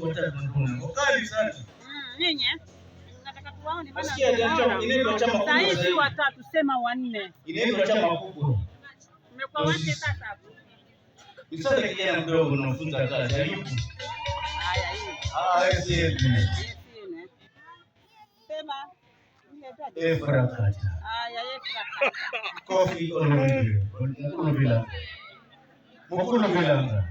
Wakali sana. Nyinyi nataka tuwaone bana. Inaitwa chama kubwa zaidi. Sasa watatu sema wanne. Inaitwa chama kubwa. Mmekuwa wanne sasa hapo. Msasa kijana mdogo nafunza kazi. Hayupo. Haya hii. Hivi. Sema Efrakata. Haya Efrakata. Kofi olori. Mkono bila.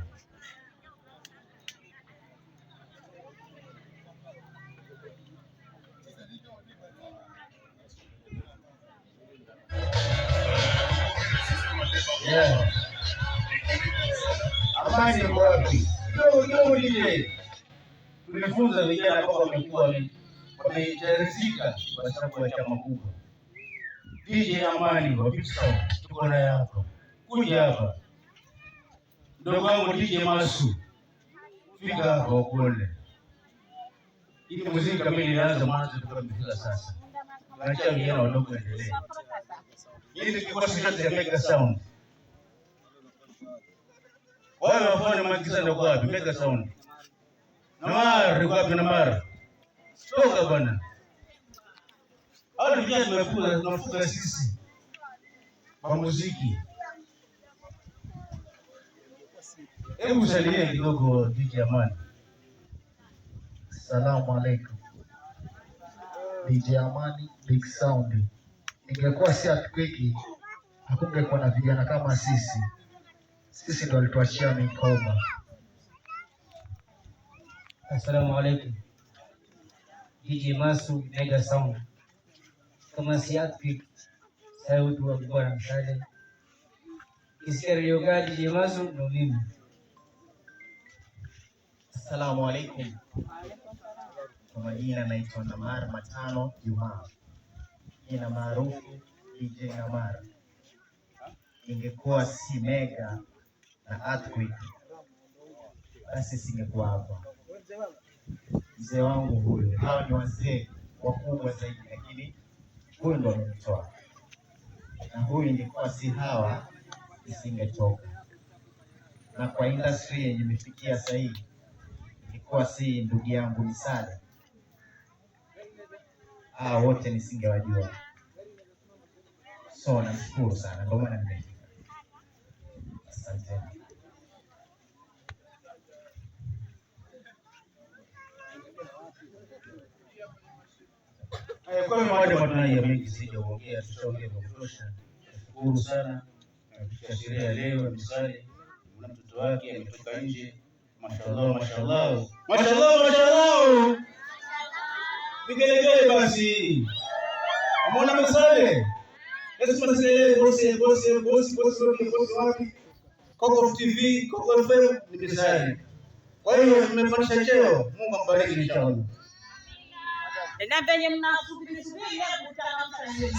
Yeah. Amani ni wapi? Kidogo ile. Tulifunza vijana ambao wamekuwa wamejarizika kwa sababu ya chama kubwa. DJ Amani wa Big Sound tuko naye hapa. Kuja hapa. Ndugu wangu DJ Masu. Fika hapa ukole. Hii muziki kamili inaanza mwanzo tukafika sasa. Acha vijana wadogo endelee. Hii ni kikosi chote cha Mega Sound. Wale wafanya maagizo ndio kwa wapi? Mega Sound. Namara kwa wapi Namara? Toka bwana. Hao vijana tunafuga sisi kwa muziki. Hebu salimia kidogo DJ Amani. Assalamu alaikum. DJ Amani Big Sound. Ingekuwa si Earthquake, hakungekuwa na vijana kama sisi. Sisi ndo walituachia mikoba. Assalamu alaikum. DJ Masu Mega Sound. Kama si Earthquake, sauti wa bwana msale. Iserio gadi DJ Masu ndo mimi. Assalamu alaikum. Kwa majina naitwa Namara Matano Juma. Jina maarufu DJ Namara. Ingekuwa si Mega na Earthquake, basi singekuwa hapa. Mzee wangu huyu, hawa ni wazee wakubwa zaidi, lakini huyu ndo ametoa. Na huyu ingekuwa si hawa, isingetoka. Na kwa industry yenye imefikia sasa hivi, ingekuwa si ndugu yangu Misale, wote nisingewajua. So nashukuru sana, ndio maana nimefika. Asante. Kwa hiyo mada matana ya mengi sija kuongea, tutaongea kwa kutosha. Nashukuru sana. Katika sherehe ya leo Misale na mtoto wake ametoka nje. Mashallah, mashallah. Mashallah, mashallah. Vigelegele basi. Umeona Misale? Lazima tusielewe bosi wapi? Coco TV, Coco FM ni Misale. Kwa hiyo tumepandisha cheo. Mungu ambariki inshallah. Na venye mnasubiri subiri kutana msanii.